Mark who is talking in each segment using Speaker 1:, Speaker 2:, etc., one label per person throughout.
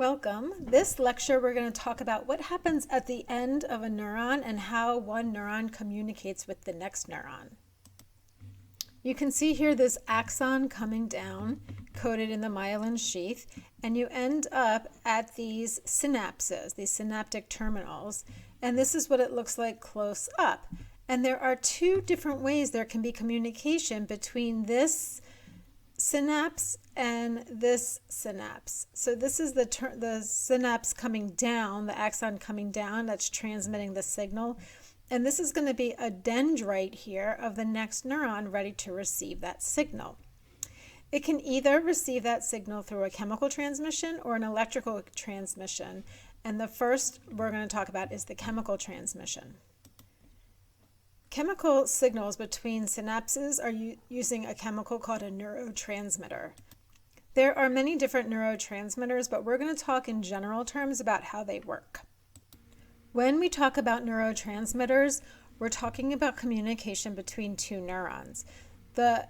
Speaker 1: Welcome. This lecture we're going to talk about what happens at the end of a neuron and how one neuron communicates with the next neuron. You can see here this axon coming down, coated in the myelin sheath, and you end up at these synapses, these synaptic terminals, and this is what it looks like close up. And there are two different ways there can be communication between this synapse and this synapse. So this is the synapse coming down, the axon coming down, that's transmitting the signal. And this is going to be a dendrite here of the next neuron ready to receive that signal. It can either receive that signal through a chemical transmission or an electrical transmission. And the first we're going to talk about is the chemical transmission. Chemical signals between synapses are using a chemical called a neurotransmitter. There are many different neurotransmitters, but we're going to talk in general terms about how they work. When we talk about neurotransmitters, we're talking about communication between two neurons. The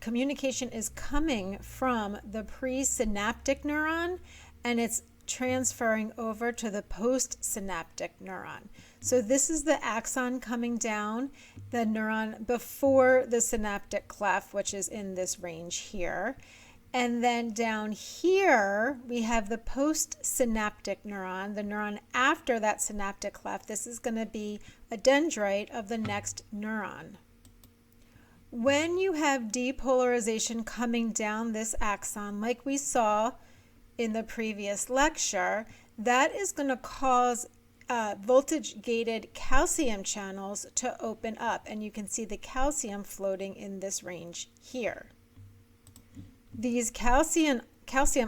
Speaker 1: communication is coming from the presynaptic neuron, and it's transferring over to the postsynaptic neuron. So this is the axon coming down, the neuron before the synaptic cleft, which is in this range here. And then down here, we have the postsynaptic neuron, the neuron after that synaptic cleft. This is going to be a dendrite of the next neuron. When you have depolarization coming down this axon, like we saw in the previous lecture, that is going to cause voltage-gated calcium channels to open up, and you can see the calcium floating in this range here. These calcium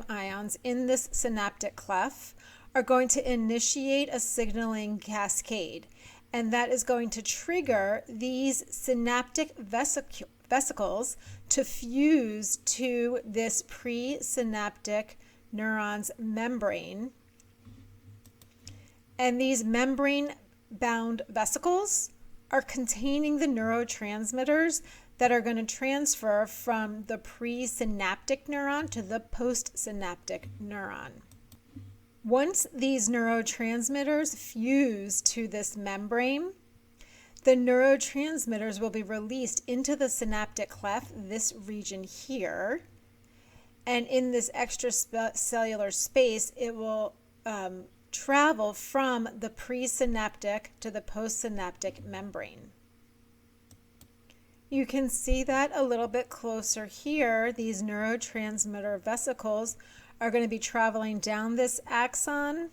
Speaker 1: ions in this synaptic cleft are going to initiate a signaling cascade, and that is going to trigger these synaptic vesicles to fuse to this presynaptic neuron's membrane. And these membrane-bound vesicles are containing the neurotransmitters that are going to transfer from the presynaptic neuron to the postsynaptic neuron. Once these neurotransmitters fuse to this membrane, the neurotransmitters will be released into the synaptic cleft, this region here, and in this extracellular space, it will travel from the presynaptic to the postsynaptic membrane. You can see that a little bit closer here. These neurotransmitter vesicles are going to be traveling down this axon,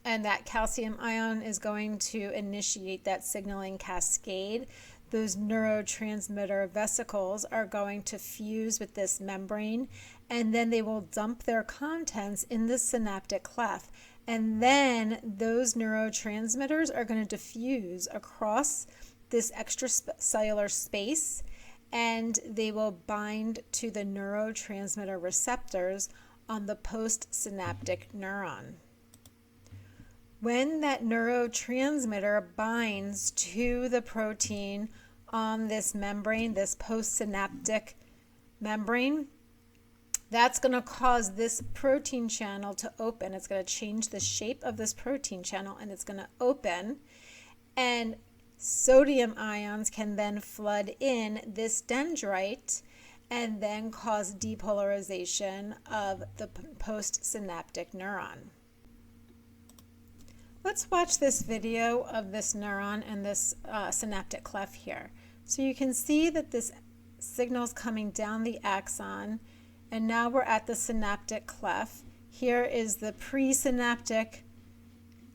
Speaker 1: and that calcium ion is going to initiate that signaling cascade. Those neurotransmitter vesicles are going to fuse with this membrane, and then they will dump their contents in the synaptic cleft. And then those neurotransmitters are going to diffuse across this extracellular space, and they will bind to the neurotransmitter receptors on the postsynaptic neuron. When that neurotransmitter binds to the protein on this membrane, this postsynaptic membrane, that's going to cause this protein channel to open. It's going to change the shape of this protein channel, and it's going to open, and sodium ions can then flood in this dendrite and then cause depolarization of the postsynaptic neuron. Let's watch this video of this neuron and this synaptic cleft here. So you can see that this signal is coming down the axon, and now we're at the synaptic cleft. Here is the presynaptic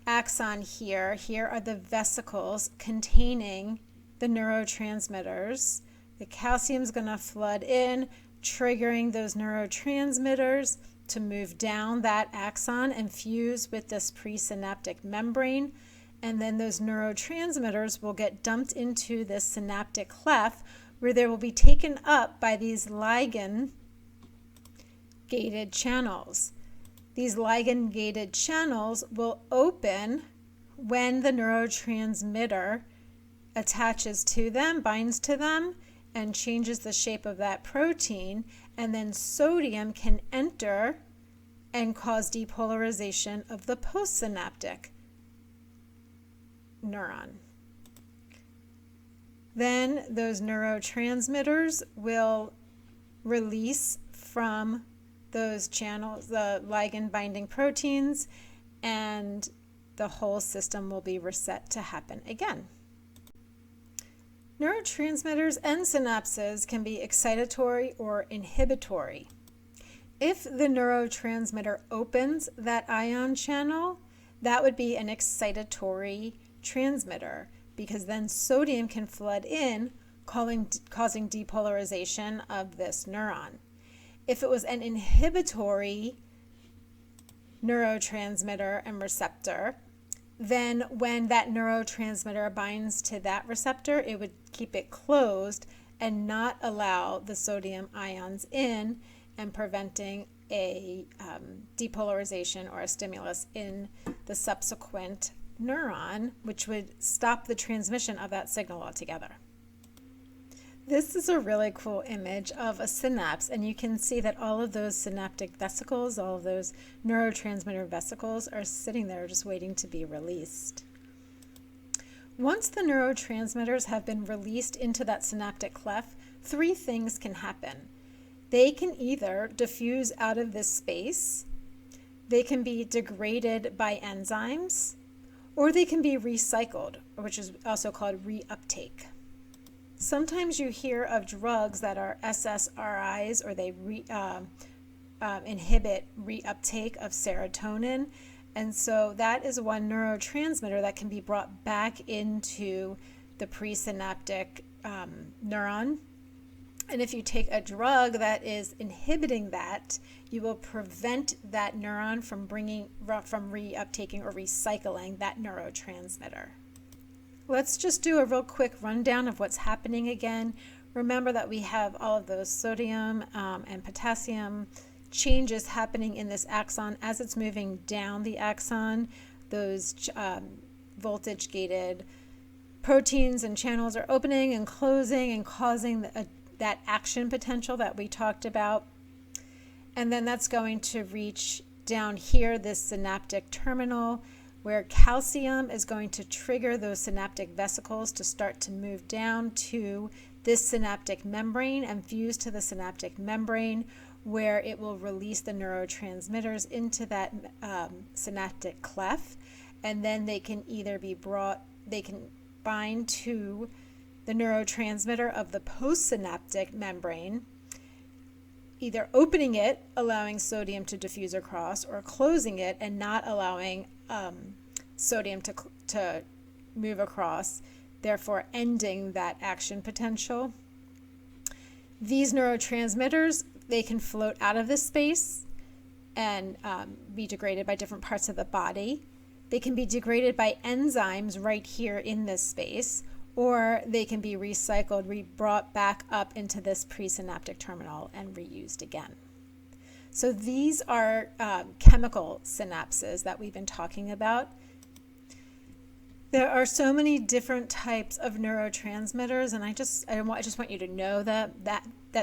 Speaker 1: axon here. Here are the vesicles containing the neurotransmitters. The calcium is going to flood in, triggering those neurotransmitters to move down that axon and fuse with this presynaptic membrane. And then those neurotransmitters will get dumped into this synaptic cleft, where they will be taken up by these ligand-gated channels. These ligand-gated channels will open when the neurotransmitter attaches to them, binds to them, and changes the shape of that protein, and then sodium can enter and cause depolarization of the postsynaptic neuron. Then those neurotransmitters will release from those channels the ligand binding proteins, and the whole system will be reset to happen again. Neurotransmitters and synapses can be excitatory or inhibitory. If the neurotransmitter opens that ion channel, that would be an excitatory transmitter, because then sodium can flood in, causing depolarization of this neuron. If it was an inhibitory neurotransmitter and receptor, then when that neurotransmitter binds to that receptor, it would keep it closed and not allow the sodium ions in, and preventing a depolarization or a stimulus in the subsequent neuron, which would stop the transmission of that signal altogether. This is a really cool image of a synapse, and you can see that all of those synaptic vesicles, all of those neurotransmitter vesicles are sitting there just waiting to be released. Once the neurotransmitters have been released into that synaptic cleft, three things can happen. They can either diffuse out of this space, they can be degraded by enzymes, or they can be recycled, which is also called reuptake. Sometimes you hear of drugs that are SSRIs, or they inhibit reuptake of serotonin. And so that is one neurotransmitter that can be brought back into the presynaptic neuron. And if you take a drug that is inhibiting that, you will prevent that neuron from reuptaking or recycling that neurotransmitter. Let's just do a real quick rundown of what's happening again. Remember that we have all of those sodium and potassium changes happening in this axon as it's moving down the axon. Those voltage-gated proteins and channels are opening and closing and causing that action potential that we talked about. And then that's going to reach down here, this synaptic terminal, where calcium is going to trigger those synaptic vesicles to start to move down to this synaptic membrane and fuse to the synaptic membrane, where it will release the neurotransmitters into that synaptic cleft. And then they can either they can bind to the neurotransmitter of the postsynaptic membrane, either opening it, allowing sodium to diffuse across, or closing it and not allowing sodium to move across, therefore ending that action potential. These neurotransmitters, they can float out of this space and be degraded by different parts of the body. They can be degraded by enzymes right here in this space, or they can be recycled, brought back up into this presynaptic terminal and reused again. So these are chemical synapses that we've been talking about. There are so many different types of neurotransmitters, and I just want you to know that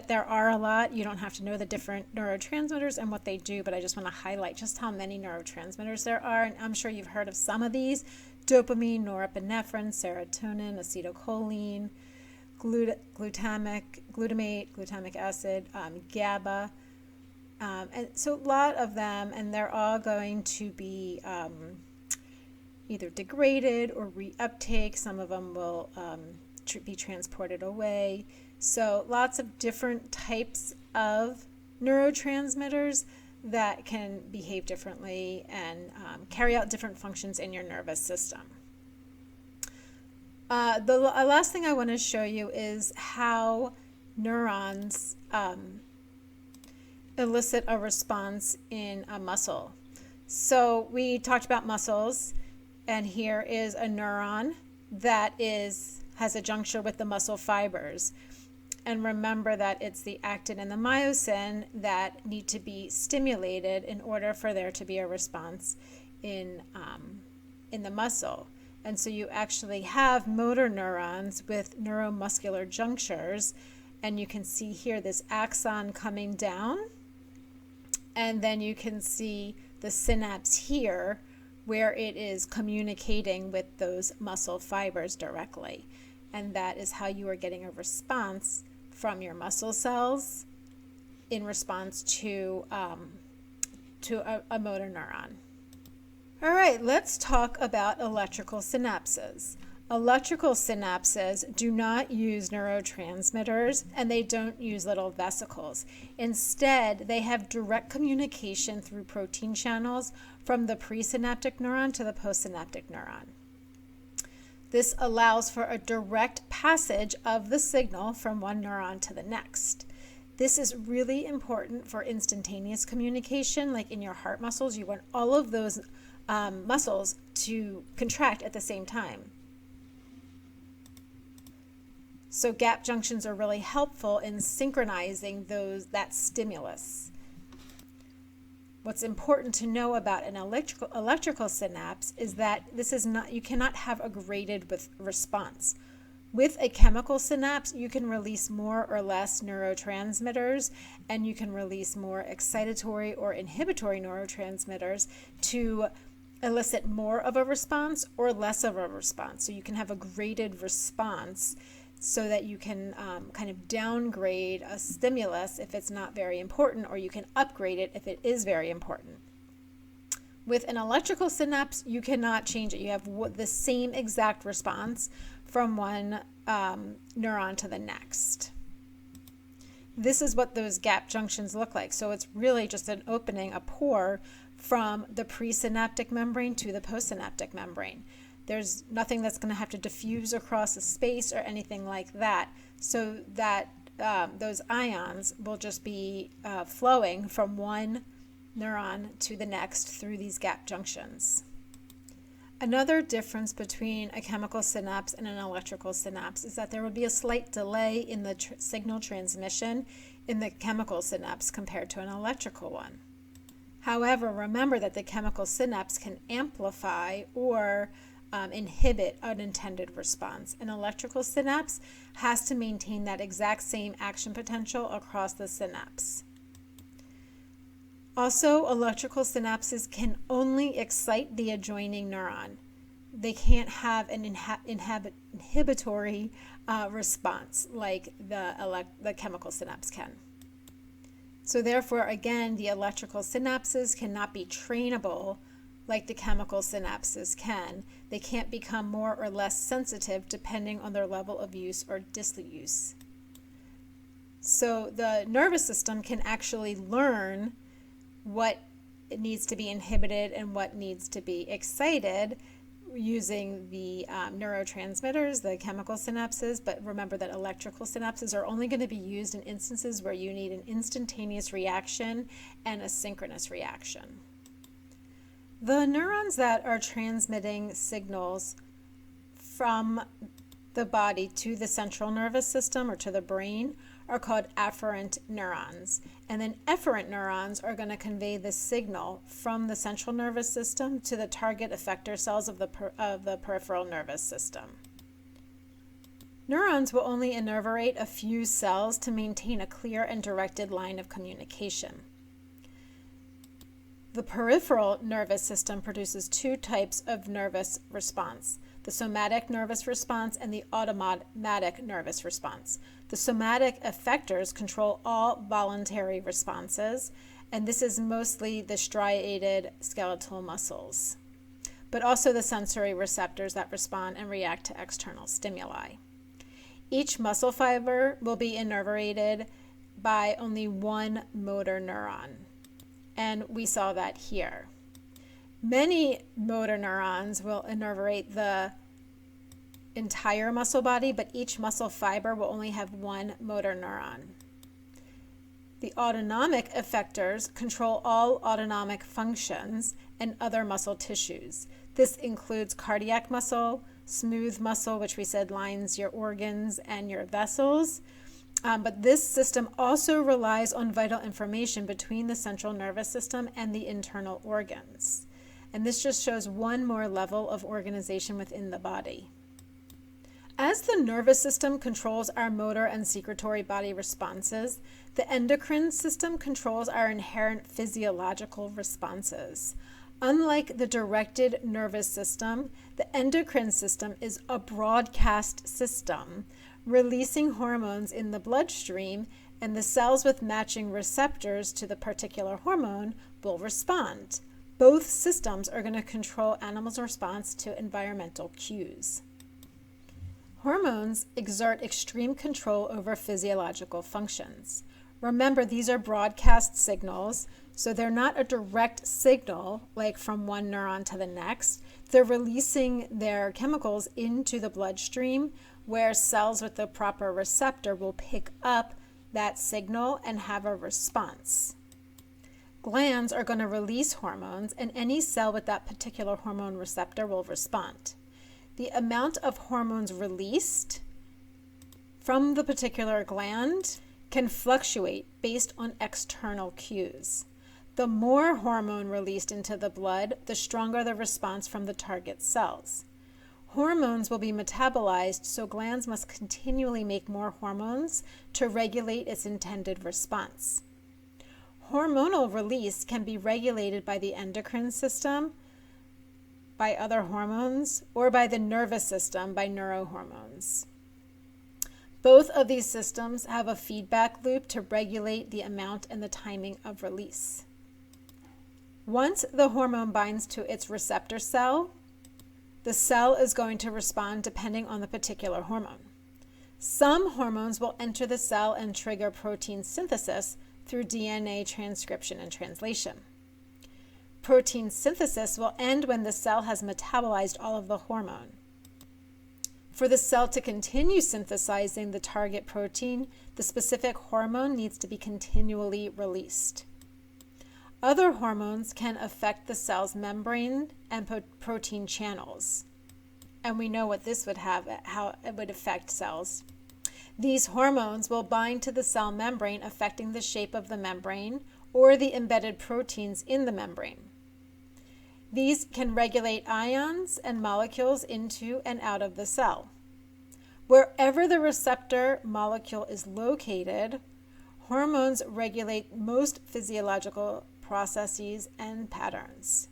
Speaker 1: there are a lot. You don't have to know the different neurotransmitters and what they do, but I just want to highlight just how many neurotransmitters there are, and I'm sure you've heard of some of these: dopamine, norepinephrine, serotonin, acetylcholine, glutamate, glutamic acid, GABA, and so a lot of them, and they're all going to be either degraded or reuptake. Some of them will be transported away. So lots of different types of neurotransmitters that can behave differently and carry out different functions in your nervous system. The last thing I want to show you is how neurons elicit a response in a muscle. So we talked about muscles, and here is a neuron that has a juncture with the muscle fibers. And remember that it's the actin and the myosin that need to be stimulated in order for there to be a response in the muscle. And so you actually have motor neurons with neuromuscular junctures, and you can see here this axon coming down And then you can see the synapse here where it is communicating with those muscle fibers directly. And that is how you are getting a response from your muscle cells in response to a motor neuron. All right, let's talk about electrical synapses. Electrical synapses do not use neurotransmitters and they don't use little vesicles. Instead, they have direct communication through protein channels from the presynaptic neuron to the postsynaptic neuron. This allows for a direct passage of the signal from one neuron to the next. This is really important for instantaneous communication, like in your heart muscles. You want all of those muscles to contract at the same time. So gap junctions are really helpful in synchronizing that stimulus. What's important to know about an electrical synapse is that you cannot have a graded response. With a chemical synapse, you can release more or less neurotransmitters, and you can release more excitatory or inhibitory neurotransmitters to elicit more of a response or less of a response. So you can have a graded response so that you can kind of downgrade a stimulus if it's not very important, or you can upgrade it if it is very important. With an electrical synapse, you cannot change it. You have the same exact response from one neuron to the next. This is what those gap junctions look like. So it's really just an opening, a pore from the presynaptic membrane to the postsynaptic membrane. There's nothing that's going to have to diffuse across a space or anything like that, so that those ions will just be flowing from one neuron to the next through these gap junctions. Another difference between a chemical synapse and an electrical synapse is that there would be a slight delay in the signal transmission in the chemical synapse compared to an electrical one. However, remember that the chemical synapse can amplify or inhibit unintended response. An electrical synapse has to maintain that exact same action potential across the synapse. Also, electrical synapses can only excite the adjoining neuron. They can't have an inhibitory response like the chemical synapse can. So therefore, again, the electrical synapses cannot be trainable like the chemical synapses can. They can't become more or less sensitive depending on their level of use or disuse. So the nervous system can actually learn what needs to be inhibited and what needs to be excited using the neurotransmitters, the chemical synapses, but remember that electrical synapses are only going to be used in instances where you need an instantaneous reaction and a synchronous reaction. The neurons that are transmitting signals from the body to the central nervous system or to the brain are called afferent neurons. And then efferent neurons are going to convey the signal from the central nervous system to the target effector cells of the peripheral nervous system. Neurons will only innervate a few cells to maintain a clear and directed line of communication. The peripheral nervous system produces two types of nervous response: the somatic nervous response and the automatic nervous response. The somatic effectors control all voluntary responses, and this is mostly the striated skeletal muscles, but also the sensory receptors that respond and react to external stimuli. Each muscle fiber will be innervated by only one motor neuron, and we saw that here. Many motor neurons will innervate the entire muscle body, but each muscle fiber will only have one motor neuron. The autonomic effectors control all autonomic functions and other muscle tissues. This includes cardiac muscle, smooth muscle, which we said lines your organs and your vessels. But this system also relies on vital information between the central nervous system and the internal organs. And this just shows one more level of organization within the body. As the nervous system controls our motor and secretory body responses, the endocrine system controls our inherent physiological responses. Unlike the directed nervous system, the endocrine system is a broadcast system, releasing hormones in the bloodstream, and the cells with matching receptors to the particular hormone will respond. Both systems are going to control animals' response to environmental cues. Hormones exert extreme control over physiological functions. Remember, these are broadcast signals, so they're not a direct signal like from one neuron to the next. They're releasing their chemicals into the bloodstream where cells with the proper receptor will pick up that signal and have a response. Glands are going to release hormones, and any cell with that particular hormone receptor will respond. The amount of hormones released from the particular gland can fluctuate based on external cues. The more hormone released into the blood, the stronger the response from the target cells. Hormones will be metabolized, so glands must continually make more hormones to regulate its intended response. Hormonal release can be regulated by the endocrine system, by other hormones, or by the nervous system, by neurohormones. Both of these systems have a feedback loop to regulate the amount and the timing of release. Once the hormone binds to its receptor cell, the cell is going to respond depending on the particular hormone. Some hormones will enter the cell and trigger protein synthesis through DNA transcription and translation. Protein synthesis will end when the cell has metabolized all of the hormone. For the cell to continue synthesizing the target protein, the specific hormone needs to be continually released. Other hormones can affect the cell's membrane and protein channels. And we know what this would have, how it would affect cells. These hormones will bind to the cell membrane, affecting the shape of the membrane or the embedded proteins in the membrane. These can regulate ions and molecules into and out of the cell. Wherever the receptor molecule is located, hormones regulate most physiological processes and patterns.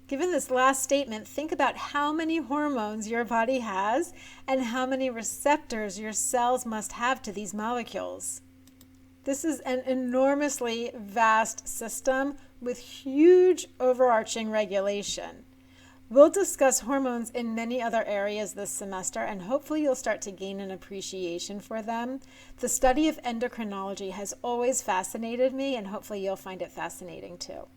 Speaker 1: Given this last statement, think about how many hormones your body has and how many receptors your cells must have to these molecules. This is an enormously vast system with huge overarching regulation. We'll discuss hormones in many other areas this semester, and hopefully you'll start to gain an appreciation for them. The study of endocrinology has always fascinated me, and hopefully you'll find it fascinating too.